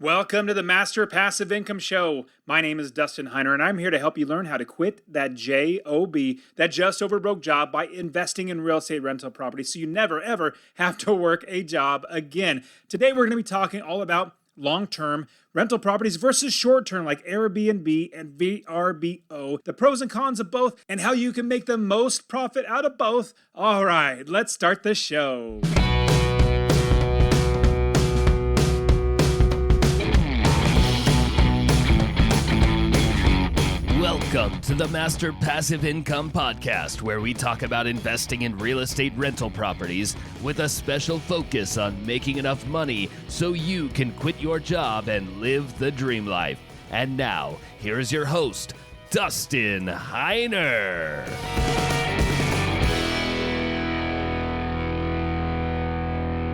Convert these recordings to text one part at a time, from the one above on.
Welcome to the Master Passive Income Show. My name is Dustin Heiner, and I'm here to help you learn how to quit that JOB, that just over broke job, by investing in real estate rental property so you never, ever have to work a job again. Today, we're going to be talking all about long-term rental properties versus short-term like AirBNB and VRBO, the pros and cons of both, and how you can make the most profit out of both. All right, let's start the show. Welcome to the Master Passive Income Podcast, where we talk about investing in real estate rental properties with a special focus on making enough money so you can quit your job and live the dream life. And now, here's your host, Dustin Heiner.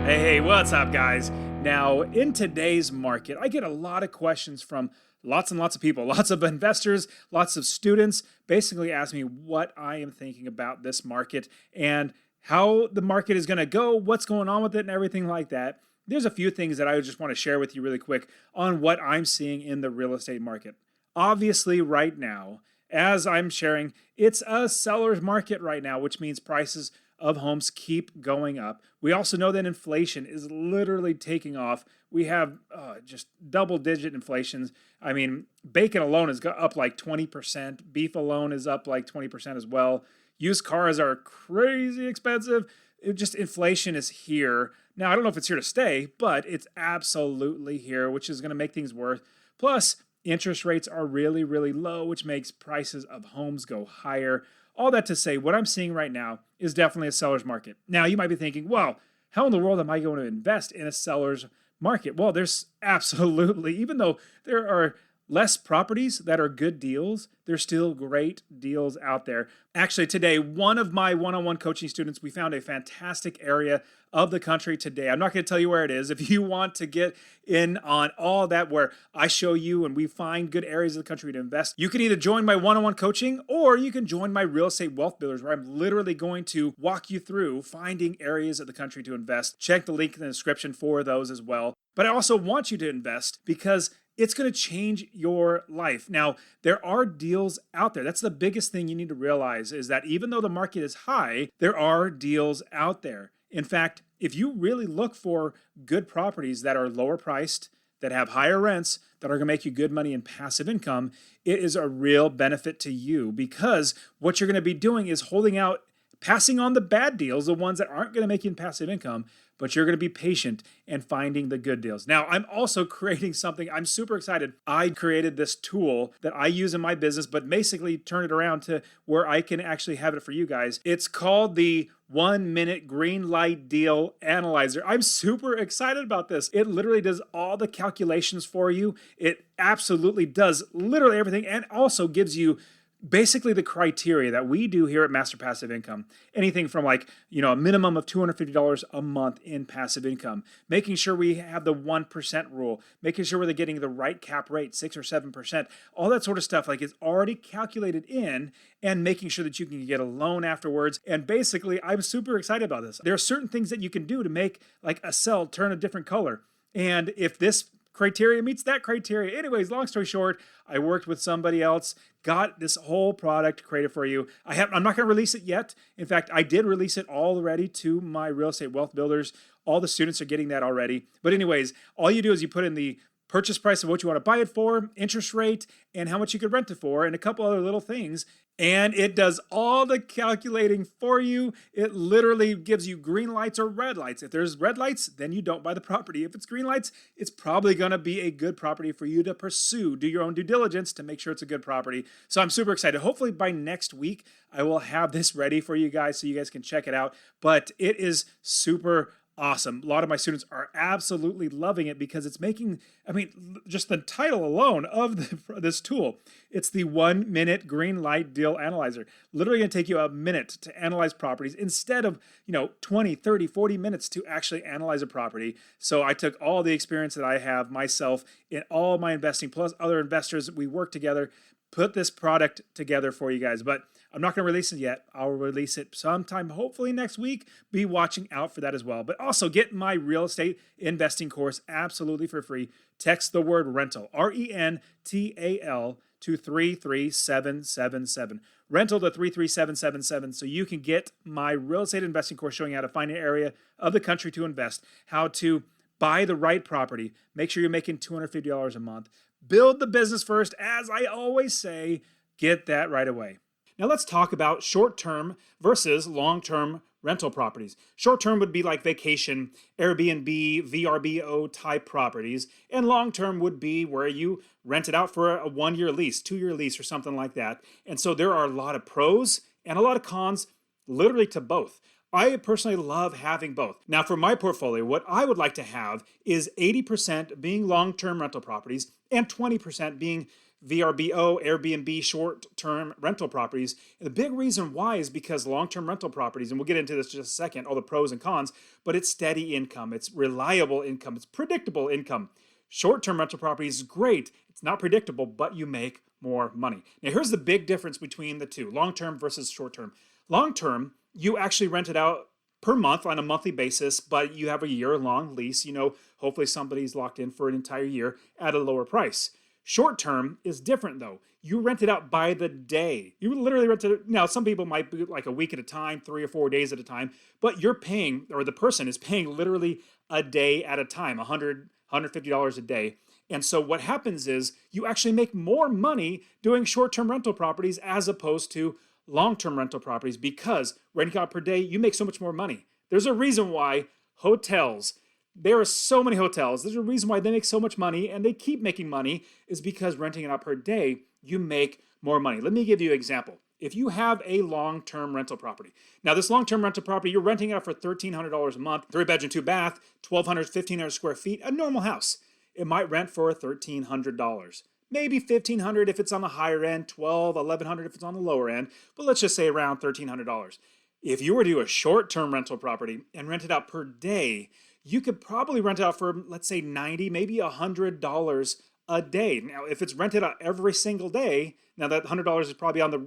Hey, what's up, guys? Now, in today's market, I get a lot of questions from lots and lots of people, lots of investors, lots of students, basically ask me what I am thinking about this market and how the market is going to go, what's going on with it, and everything like that. There's a few things that I just want to share with you really quick on what I'm seeing in the real estate market. Obviously, right now, as I'm sharing, it's a seller's market right now, which means prices of homes keep going up. We also know that inflation is literally taking off. We have just double-digit inflations. I mean, bacon alone is up like 20%. Beef alone is up like 20% as well. Used cars are crazy expensive. Inflation is here. Now, I don't know if it's here to stay, but it's absolutely here, which is going to make things worse. Plus, interest rates are really, really low, which makes prices of homes go higher. All that to say, what I'm seeing right now is definitely a seller's market. Now, you might be thinking, well, how in the world am I going to invest in a seller's market? Well, there's absolutely, even though there are less properties that are good deals, there's still great deals out there. Actually, today, one of my one-on-one coaching students, we found a fantastic area of the country today. I'm not going to tell you where it is. If you want to get in on all that, where I show you and we find good areas of the country to invest, you can either join my one-on-one coaching or you can join my real estate wealth builders, where I'm literally going to walk you through finding areas of the country to invest. Check the link in the description for those as well. But I also want you to invest because it's going to change your life. Now, there are deals out there. That's the biggest thing you need to realize, is that even though the market is high, there are deals out there. In fact, if you really look for good properties that are lower priced, that have higher rents, that are going to make you good money in passive income, it is a real benefit to you, because what you're going to be doing is holding out, passing on the bad deals, the ones that aren't going to make you in passive income, but you're going to be patient and finding the good deals. Now, I'm also creating something. I'm super excited. I created this tool that I use in my business, but basically turn it around to where I can actually have it for you guys. It's called the 1-minute green light deal analyzer. I'm super excited about this. It literally does all the calculations for you. It absolutely does literally everything, and also gives you basically the criteria that we do here at Master Passive Income. Anything from a minimum of $250 a month in passive income, making sure we have the 1% rule, making sure we're getting the right cap rate, 6 or 7%, all that sort of stuff. It's already calculated in, and making sure that you can get a loan afterwards. And basically, I'm super excited about this. There are certain things that you can do to make a cell turn a different color. And if this criteria meets that criteria. Anyways, long story short, I worked with somebody else, got this whole product created for you. I'm not going to release it yet. In fact, I did release it already to my real estate wealth builders. All the students are getting that already. But anyways, all you do is you put in the purchase price of what you want to buy it for, interest rate, and how much you could rent it for, and a couple other little things. And it does all the calculating for you. It literally gives you green lights or red lights. If there's red lights, then you don't buy the property. If it's green lights, it's probably going to be a good property for you to pursue. Do your own due diligence to make sure it's a good property. So I'm super excited. Hopefully by next week, I will have this ready for you guys so you guys can check it out. But it is super awesome. A lot of my students are absolutely loving it because it's making, just the title alone of this tool, it's the 1-minute green light deal analyzer. Literally going to take you a minute to analyze properties instead of, 20, 30, 40 minutes to actually analyze a property. So I took all the experience that I have myself in all my investing, plus other investors. We work together, put this product together for you guys, but I'm not going to release it yet. I'll release it sometime, hopefully next week. Be watching out for that as well. But also get my real estate investing course absolutely for free. Text the word rental, RENTAL, to 33777. Rental to 33777 so you can get my real estate investing course showing you how to find an area of the country to invest, how to buy the right property, make sure you're making $250 a month, build the business first, as I always say, get that right away. Now let's talk about short-term versus long-term rental properties. Short-term would be like vacation, AirBNB, VRBO type properties, and long-term would be where you rent it out for a 1-year lease, 2-year lease, or something like that. And so there are a lot of pros and a lot of cons literally to both. I personally love having both. Now for my portfolio, what I would like to have is 80% being long-term rental properties and 20% being VRBO, Airbnb, short-term rental properties. And the big reason why is because long-term rental properties, and we'll get into this in just a second, all the pros and cons, but it's steady income, it's reliable income, it's predictable income. Short-term rental properties is great. It's not predictable, but you make more money. Now here's the big difference between the two, long-term versus short-term. Long-term, you actually rent it out per month on a monthly basis, but you have a year-long lease. Hopefully somebody's locked in for an entire year at a lower price. Short term is different though. You rent it out by the day. You literally rent it. Now, some people might be like a week at a time, 3 or 4 days at a time, but you're paying, or the person is paying literally a day at a time, $100, $150 a day. And so what happens is you actually make more money doing short-term rental properties as opposed to long-term rental properties, because renting out per day, you make so much more money. There's a reason why hotels, there are so many hotels. There's a reason why they make so much money and they keep making money, is because renting it out per day, you make more money. Let me give you an example. If you have a long-term rental property, now this long-term rental property, you're renting it out for $1,300 a month, 3-bedroom, 2-bath, 1,200, 1,500 square feet, a normal house. It might rent for $1,300. Maybe $1,500 if it's on the higher end, $1,200, $1,100 if it's on the lower end, but let's just say around $1,300. If you were to do a short-term rental property and rent it out per day, you could probably rent it out for, let's say, $90, maybe $100 a day. Now, if it's rented out every single day, now that $100 is probably on the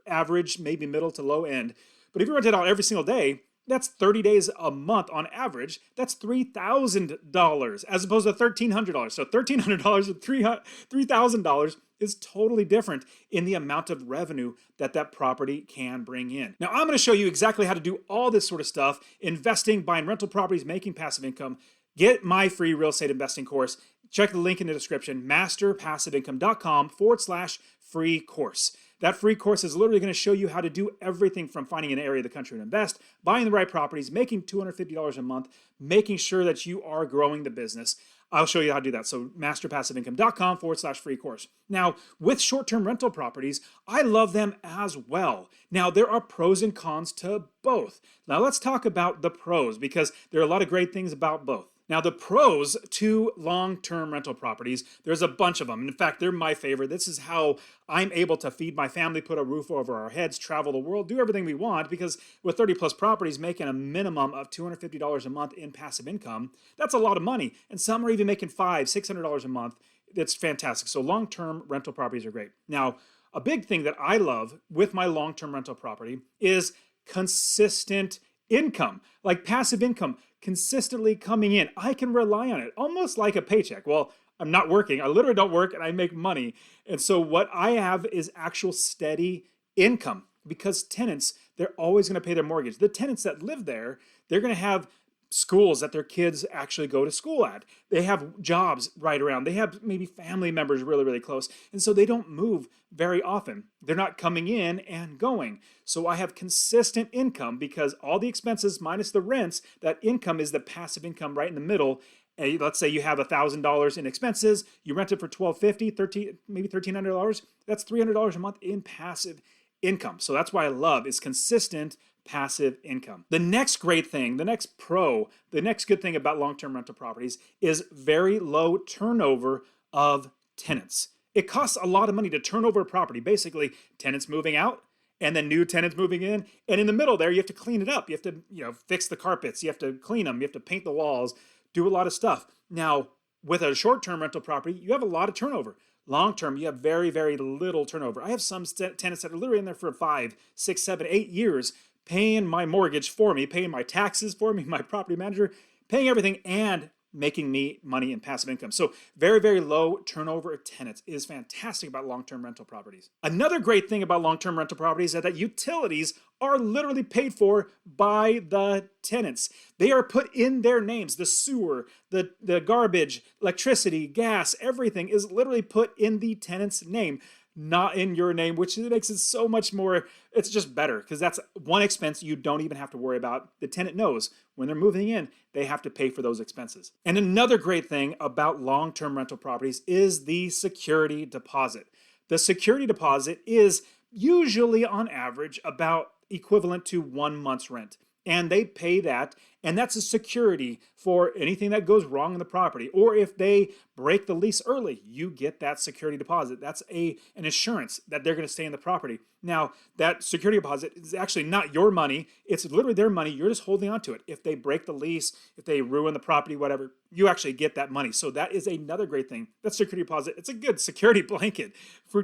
average, maybe middle to low end. But if you rent it out every single day, that's 30 days a month on average. That's $3,000 as opposed to $1,300. So $1,300 and $3,000 is totally different in the amount of revenue that property can bring in. Now, I'm going to show you exactly how to do all this sort of stuff: investing, buying rental properties, making passive income. Get my free real estate investing course. Check the link in the description, masterpassiveincome.com/free course. That free course is literally going to show you how to do everything from finding an area of the country to invest, buying the right properties, making $250 a month, making sure that you are growing the business. I'll show you how to do that. So masterpassiveincome.com/free course. Now, with short-term rental properties, I love them as well. Now, there are pros and cons to both. Now, let's talk about the pros, because there are a lot of great things about both. Now, the pros to long-term rental properties, there's a bunch of them. In fact, they're my favorite. This is how I'm able to feed my family, put a roof over our heads, travel the world, do everything we want, because with 30 plus properties making a minimum of $250 a month in passive income, that's a lot of money. And some are even making $500, $600 a month. It's fantastic. So long-term rental properties are great. Now, a big thing that I love with my long-term rental property is consistent income, like passive income consistently coming in. I can rely on it almost like a paycheck. Well, I'm not working. I literally don't work and I make money. And so what I have is actual steady income, because tenants, they're always going to pay their mortgage. The tenants that live there, they're going to have schools that their kids actually go to school at. They have jobs right around. They have maybe family members really, really close. And so they don't move very often. They're not coming in and going. So I have consistent income, because all the expenses minus the rents, that income is the passive income right in the middle. And let's say you have $1,000 in expenses, you rent it for $1,250, maybe $1,300. That's $300 a month in passive income. So that's why I love is consistent passive income. The next great thing, the next pro, the next good thing about long-term rental properties is very low turnover of tenants. It costs a lot of money to turn over a property. Basically, tenants moving out and then new tenants moving in. And in the middle there, you have to clean it up. You have to, fix the carpets. You have to clean them. You have to paint the walls, do a lot of stuff. Now, with a short-term rental property, you have a lot of turnover. Long term, you have very, very little turnover. I have some tenants that are literally in there for 5, 6, 7, 8 years, paying my mortgage for me, paying my taxes for me, my property manager, paying everything, and making me money in passive income. So very, very low turnover of tenants is fantastic about long-term rental properties. Another great thing about long-term rental properties is that utilities are literally paid for by the tenants. They are put in their names. The sewer, the garbage, electricity, gas, everything is literally put in the tenant's name, not in your name, which makes it so much more, it's just better because that's one expense you don't even have to worry about. The tenant knows when they're moving in, they have to pay for those expenses. And another great thing about long-term rental properties is the security deposit. The security deposit is usually on average about equivalent to 1 month's rent. And they pay that, and that's a security for anything that goes wrong in the property. Or if they break the lease early, you get that security deposit. That's an assurance that they're going to stay in the property. Now, that security deposit is actually not your money. It's literally their money. You're just holding on to it. If they break the lease, if they ruin the property, whatever, you actually get that money. So that is another great thing. That security deposit, it's a good security blanket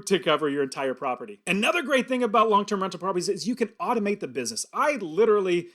to cover your entire property. Another great thing about long-term rental properties is you can automate the business. I literally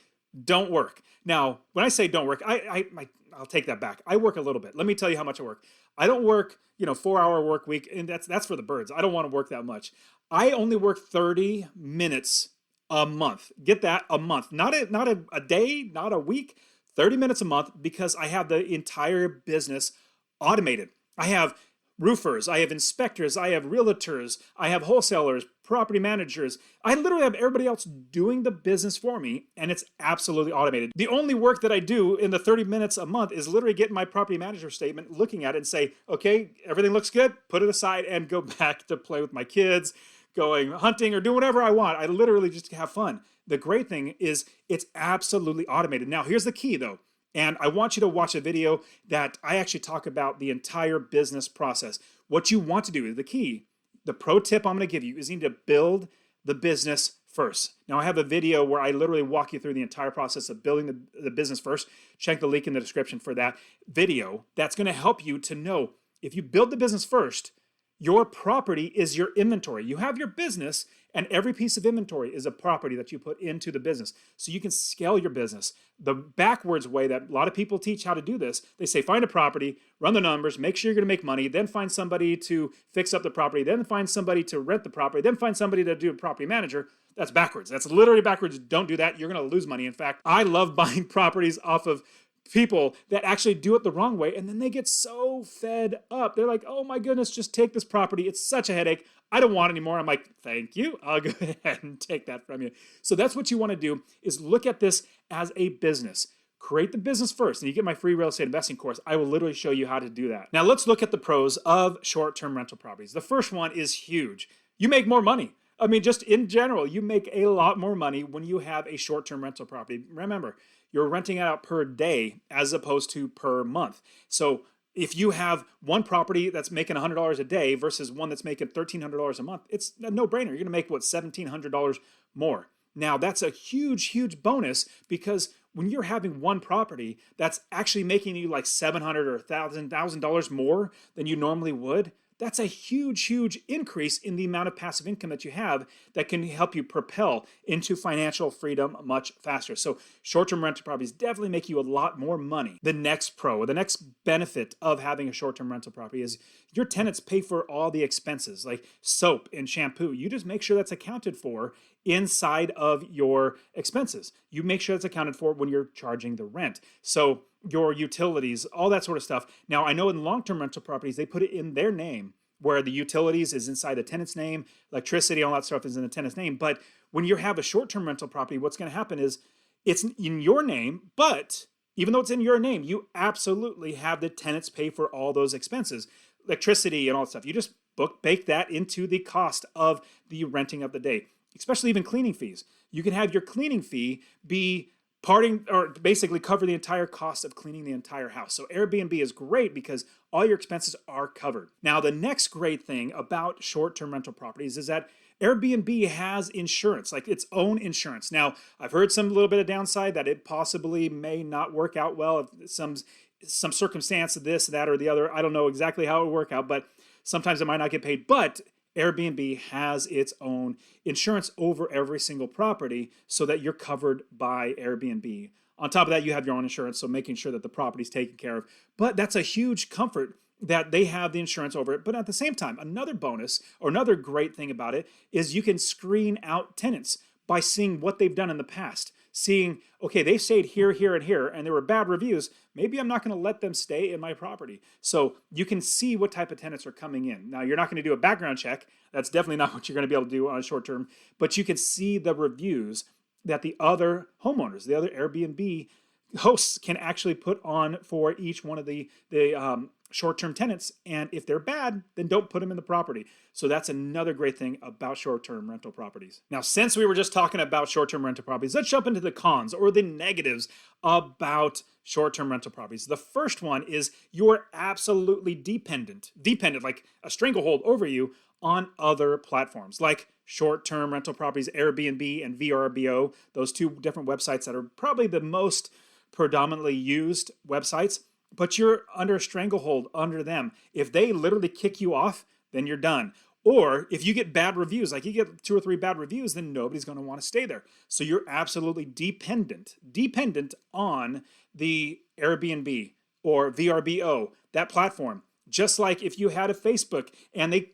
don't work. Now, when I say don't work, I'll take that back. I work a little bit. Let me tell you how much I work. I don't work, 4-hour work week, and that's for the birds. I don't want to work that much. I only work 30 minutes a month. Get that? A month. Not a day, not a week, 30 minutes a month because I have the entire business automated. I have roofers, I have inspectors, I have realtors, I have wholesalers, property managers. I literally have everybody else doing the business for me, and it's absolutely automated. The only work that I do in the 30 minutes a month is literally get my property manager statement, looking at it and say, okay, everything looks good, put it aside and go back to play with my kids, going hunting or doing whatever I want. I literally just have fun. The great thing is it's absolutely automated. Now, here's the key though. And I want you to watch a video that I actually talk about the entire business process. What you want to do is the key. The pro tip I'm going to give you is you need to build the business first. Now, I have a video where I literally walk you through the entire process of building the business first. Check the link in the description for that video. That's going to help you to know if you build the business first, your property is your inventory. You have your business, and every piece of inventory is a property that you put into the business. So you can scale your business. The backwards way that a lot of people teach how to do this, they say find a property, run the numbers, make sure you're going to make money, then find somebody to fix up the property, then find somebody to rent the property, then find somebody to do a property manager. That's backwards. That's literally backwards. Don't do that. You're going to lose money. In fact, I love buying properties off of people that actually do it the wrong way, and then they get so fed up. They're like, oh my goodness, just take this property. It's such a headache. I don't want it anymore. I'm like, thank you. I'll go ahead and take that from you. So that's what you want to do is look at this as a business. Create the business first, and you get my free real estate investing course. I will literally show you how to do that. Now let's look at the pros of short-term rental properties. The first one is huge. You make more money. I mean, just in general, you make a lot more money when you have a short-term rental property. Remember, you're renting it out per day as opposed to per month. So if you have one property that's making $100 a day versus one that's making $1,300 a month, it's a no-brainer. You're going to make, $1,700 more. Now, that's a huge, huge bonus because when you're having one property that's actually making you like $700 or $1,000 more than you normally would, that's a huge, huge increase in the amount of passive income that you have that can help you propel into financial freedom much faster. So short-term rental properties definitely make you a lot more money. The next benefit of having a short-term rental property is your tenants pay for all the expenses like soap and shampoo. You just make sure that's accounted for inside of your expenses. You make sure that's accounted for when you're charging the rent. So your utilities, all that sort of stuff. Now, I know in long-term rental properties, they put it in their name where the utilities is inside the tenant's name, electricity, all that stuff is in the tenant's name. But when you have a short-term rental property, what's going to happen is it's in your name, but even though it's in your name, you absolutely have the tenants pay for all those expenses, electricity and all that stuff. You just bake that into the cost of the renting of the day, especially even cleaning fees. You can have your cleaning fee be parting or basically cover the entire cost of cleaning the entire house. So Airbnb is great because all your expenses are covered. Now, the next great thing about short-term rental properties is that Airbnb has insurance, like its own insurance. Now, I've heard some little bit of downside that it possibly may not work out well if some circumstance of this, that, or the other. I don't know exactly how it will work out, but sometimes it might not get paid. But Airbnb has its own insurance over every single property so that you're covered by Airbnb. On top of that, you have your own insurance, so making sure that the property's taken care of. But that's a huge comfort that they have the insurance over it. But at the same time, another bonus or another great thing about it is you can screen out tenants by seeing what they've done in the past. Seeing, okay, they stayed here, here, and here, and there were bad reviews. Maybe I'm not going to let them stay in my property. So you can see what type of tenants are coming in. Now, you're not going to do a background check. That's definitely not what you're going to be able to do on a short term. But you can see the reviews that the other homeowners, the other Airbnb hosts can actually put on for each one of the short-term tenants. And if they're bad, then don't put them in the property. So that's another great thing about short-term rental properties. Now, since we were just talking about short-term rental properties, let's jump into the cons or the negatives about short-term rental properties. The first one is you're absolutely dependent like a stranglehold over you on other platforms like short-term rental properties, Airbnb and VRBO, those two different websites that are probably the most predominantly used websites, but you're under a stranglehold under them. If they literally kick you off, then you're done. Or if you get bad reviews, like you get 2 or 3 bad reviews, then nobody's going to want to stay there. So you're absolutely dependent on the Airbnb or VRBO, that platform. Just like if you had a Facebook and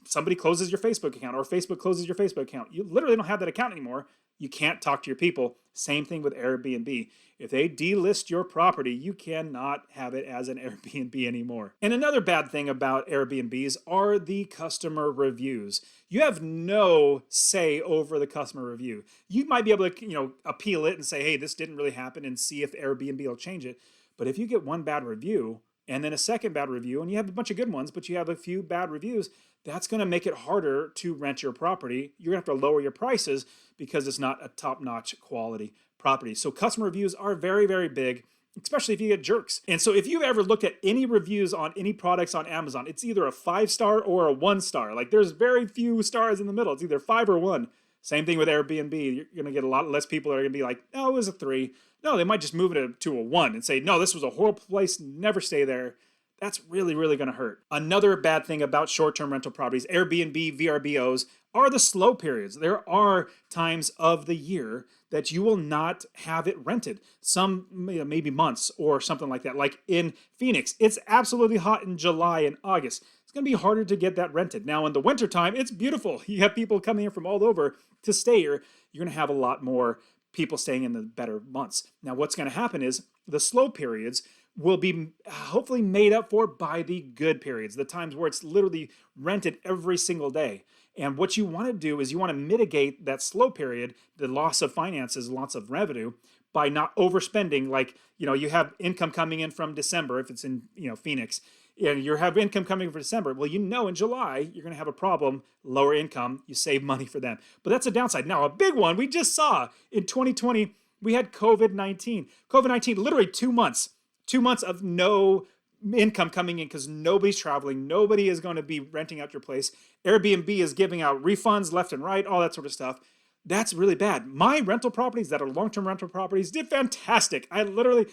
somebody closes your Facebook account or Facebook closes your Facebook account, you literally don't have that account anymore. You can't talk to your people. Same thing with Airbnb. If they delist your property, you cannot have it as an Airbnb anymore. And another bad thing about Airbnbs are the customer reviews. You have no say over the customer review. You might be able to, appeal it and say, hey, this didn't really happen and see if Airbnb will change it. But if you get one bad review and then a second bad review, and you have a bunch of good ones, but you have a few bad reviews, that's going to make it harder to rent your property. You're going to have to lower your prices because it's not a top-notch quality property. So customer reviews are very, very big, especially if you get jerks. And so if you've ever looked at any reviews on any products on Amazon, it's either a 5-star or a 1-star. Like there's very few stars in the middle. It's either 5 or 1. Same thing with Airbnb. You're going to get a lot less people that are going to be like, no, it was a 3. No, they might just move it to a 1 and say, no, this was a horrible place. Never stay there. That's really, really going to hurt. Another bad thing about short-term rental properties, Airbnb, VRBOs, are the slow periods. There are times of the year that you will not have it rented. Some maybe months or something like that. Like in Phoenix, it's absolutely hot in July and August. It's going to be harder to get that rented. Now in the wintertime, it's beautiful. You have people coming in from all over to stay here. You're going to have a lot more people staying in the better months. Now what's going to happen is the slow periods will be hopefully made up for by the good periods, the times where it's literally rented every single day. And what you want to do is you want to mitigate that slow period, the loss of finances, loss of revenue, by not overspending. Like, you have income coming in from December, if it's in, Phoenix, and you have income coming for December. Well, in July, you're going to have a problem, lower income, you save money for them. But that's a downside. Now, a big one we just saw in 2020, we had COVID-19. COVID-19, literally 2 months. 2 months of no income coming in because nobody's traveling. Nobody is going to be renting out your place. Airbnb is giving out refunds left and right, all that sort of stuff. That's really bad. My rental properties that are long-term rental properties did fantastic. I literally,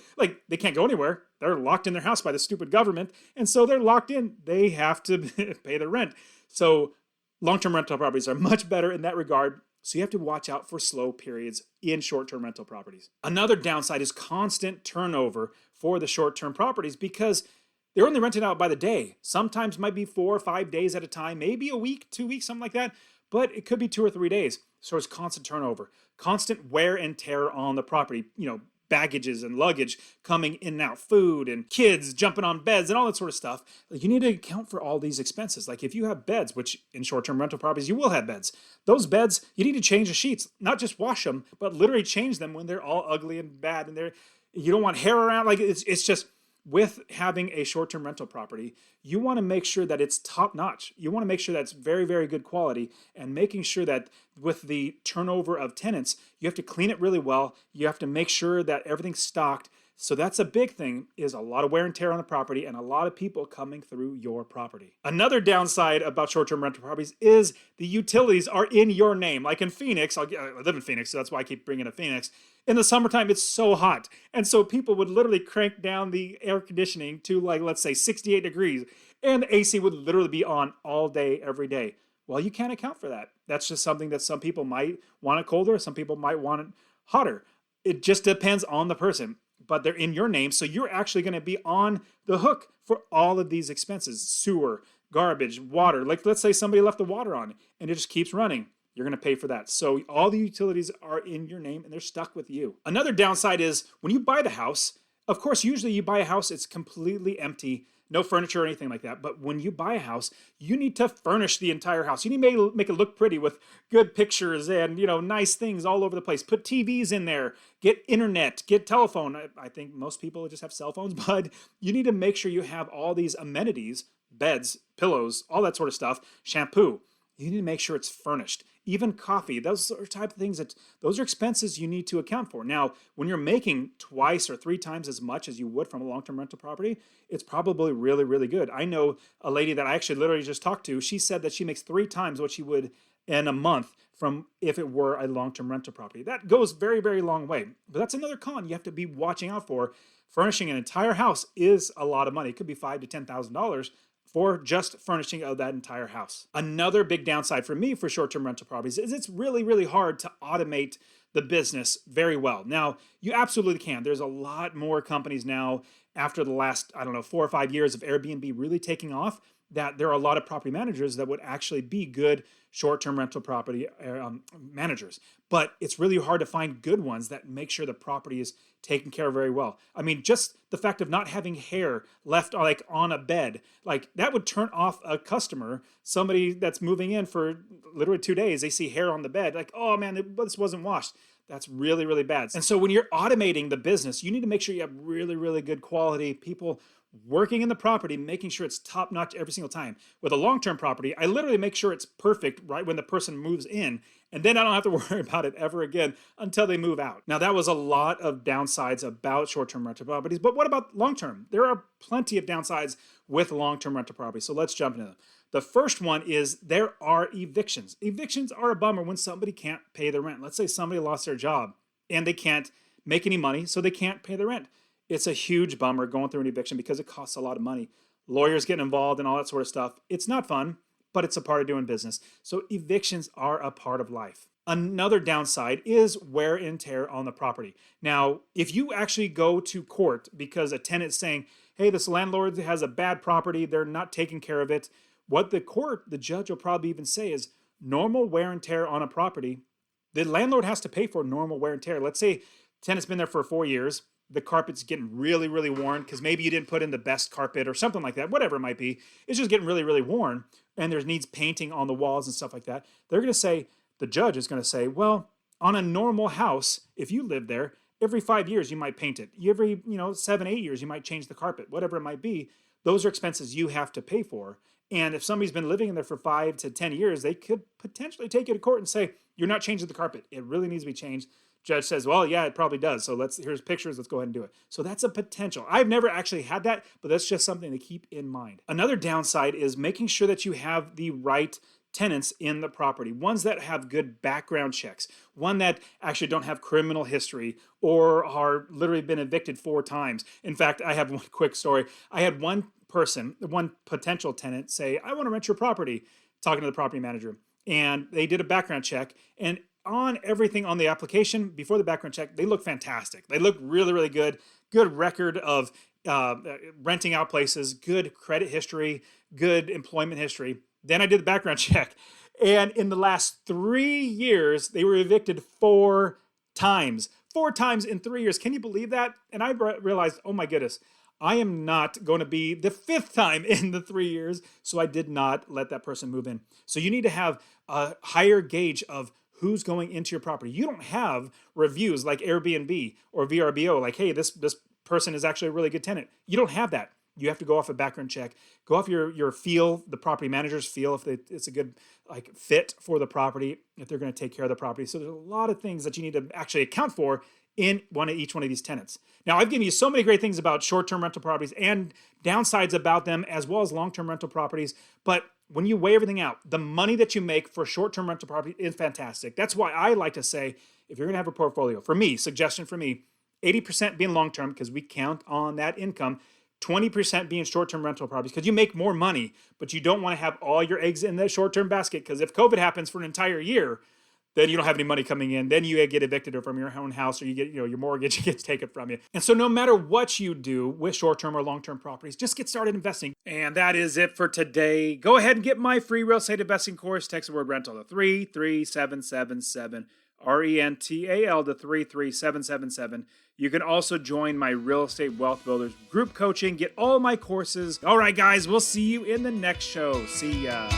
they can't go anywhere. They're locked in their house by the stupid government. And so they're locked in. They have to pay their rent. So long-term rental properties are much better in that regard. So you have to watch out for slow periods in short-term rental properties. Another downside is constant turnover for the short-term properties because they're only rented out by the day. Sometimes might be 4 or 5 days at a time, maybe a week, 2 weeks, something like that. But it could be 2 or 3 days. So it's constant turnover, constant wear and tear on the property, baggages and luggage coming in and out, food and kids jumping on beds and all that sort of stuff. You need to account for all these expenses. Like if you have beds, which in short-term rental properties, you will have beds. Those beds, you need to change the sheets, not just wash them, but literally change them when they're all ugly and bad and you don't want hair around. Like it's just, with having a short-term rental property, you want to make sure that it's top-notch. You want to make sure that's very, very good quality and making sure that with the turnover of tenants, you have to clean it really well. You have to make sure that everything's stocked So that's a big thing, is a lot of wear and tear on the property and a lot of people coming through your property. Another downside about short-term rental properties is the utilities are in your name. Like in Phoenix, I live in Phoenix, so that's why I keep bringing up Phoenix. In the summertime, it's so hot. And so people would literally crank down the air conditioning to, like, let's say 68 degrees, and the AC would literally be on all day, every day. Well, you can't account for that. That's just something that some people might want it colder, some people might want it hotter. It just depends on the person, but they're in your name, so you're actually going to be on the hook for all of these expenses: sewer, garbage, water. Like, let's say somebody left the water on and it just keeps running. You're going to pay for that. So all the utilities are in your name and they're stuck with you. Another downside is when you buy the house, of course, usually you buy a house, it's completely empty, no furniture or anything like that. But when you buy a house, you need to furnish the entire house. You need to make it look pretty with good pictures and, nice things all over the place. Put TVs in there, get internet, get telephone. I think most people just have cell phones, but you need to make sure you have all these amenities, beds, pillows, all that sort of stuff, shampoo. You need to make sure it's furnished. Even coffee, those are type of things those are expenses you need to account for. Now, when you're making twice or three times as much as you would from a long-term rental property, it's probably really, really good. I know a lady that I actually literally just talked to. She said that she makes 3 times what she would in a month from if it were a long-term rental property. That goes very, very long way. But that's another con you have to be watching out for. Furnishing an entire house is a lot of money. It could be $5,000 to $10,000 for just furnishing of that entire house. Another big downside for me for short-term rental properties is it's really, really hard to automate the business very well. Now, you absolutely can. There's a lot more companies now after the last, 4 or 5 years of Airbnb really taking off, that there are a lot of property managers that would actually be good short-term rental property managers. But it's really hard to find good ones that make sure the property is taken care of very well. I mean, just the fact of not having hair left like on a bed, like that would turn off a customer, somebody that's moving in for literally 2 days, they see hair on the bed, like, oh man, this wasn't washed. That's really, really bad. And so when you're automating the business, you need to make sure you have really, really good quality people working in the property, making sure it's top notch every single time. With a long-term property, I literally make sure it's perfect right when the person moves in, and then I don't have to worry about it ever again until they move out. Now, that was a lot of downsides about short-term rental properties, but what about long-term? There are plenty of downsides with long-term rental properties, so let's jump into them. The first one is there are evictions. Evictions are a bummer when somebody can't pay the rent. Let's say somebody lost their job and they can't make any money, so they can't pay the rent. It's a huge bummer going through an eviction because it costs a lot of money. Lawyers getting involved and all that sort of stuff. It's not fun, but it's a part of doing business. So evictions are a part of life. Another downside is wear and tear on the property. Now, if you actually go to court because a tenant is saying, hey, this landlord has a bad property, they're not taking care of it, what the judge will probably even say is normal wear and tear on a property, the landlord has to pay for normal wear and tear. Let's say tenant's been there for 4 years, the carpet's getting really, really worn because maybe you didn't put in the best carpet or something like that, whatever it might be. It's just getting really, really worn and there needs painting on the walls and stuff like that. The judge is going to say, well, on a normal house, if you live there, every 5 years you might paint it. Every 7, 8 years you might change the carpet, whatever it might be. Those are expenses you have to pay for. And if somebody's been living in there for 5 to 10 years, they could potentially take you to court and say, you're not changing the carpet. It really needs to be changed. Judge says, well, yeah, it probably does. So here's pictures. Let's go ahead and do it. So that's a potential. I've never actually had that, but that's just something to keep in mind. Another downside is making sure that you have the right tenants in the property, ones that have good background checks, one that actually don't have criminal history or are literally been evicted 4 times. In fact, I have one quick story. I had one potential tenant say, I want to rent your property, talking to the property manager. And they did a background check, and on everything on the application before the background check, they look fantastic. They look really, really good. Good record of renting out places, good credit history, good employment history. Then I did the background check. And in the last 3 years, they were evicted 4 times. 4 times in 3 years. Can you believe that? And I realized, oh my goodness, I am not going to be the 5th time in the 3 years. So I did not let that person move in. So you need to have a higher gauge of who's going into your property. You don't have reviews like Airbnb or VRBO, like, hey, this person is actually a really good tenant. You don't have that. You have to go off a background check, go off your feel, the property manager's feel, if it's a good fit for the property, if they're going to take care of the property. So there's a lot of things that you need to actually account for in each one of these tenants. Now, I've given you so many great things about short-term rental properties and downsides about them, as well as long-term rental properties. But when you weigh everything out, the money that you make for short-term rental property is fantastic. That's why I like to say, if you're going to have a portfolio, for me, suggestion for me, 80% being long-term because we count on that income, 20% being short-term rental properties because you make more money, but you don't want to have all your eggs in the short-term basket because if COVID happens for an entire year, then you don't have any money coming in. Then you get evicted from your own house, or you get, your mortgage gets taken from you. And so no matter what you do with short-term or long-term properties, just get started investing. And that is it for today. Go ahead and get my free real estate investing course. Text the word rental to 33777, RENTAL to 33777. You can also join my Real Estate Wealth Builders group coaching. Get all my courses. All right, guys, we'll see you in the next show. See ya.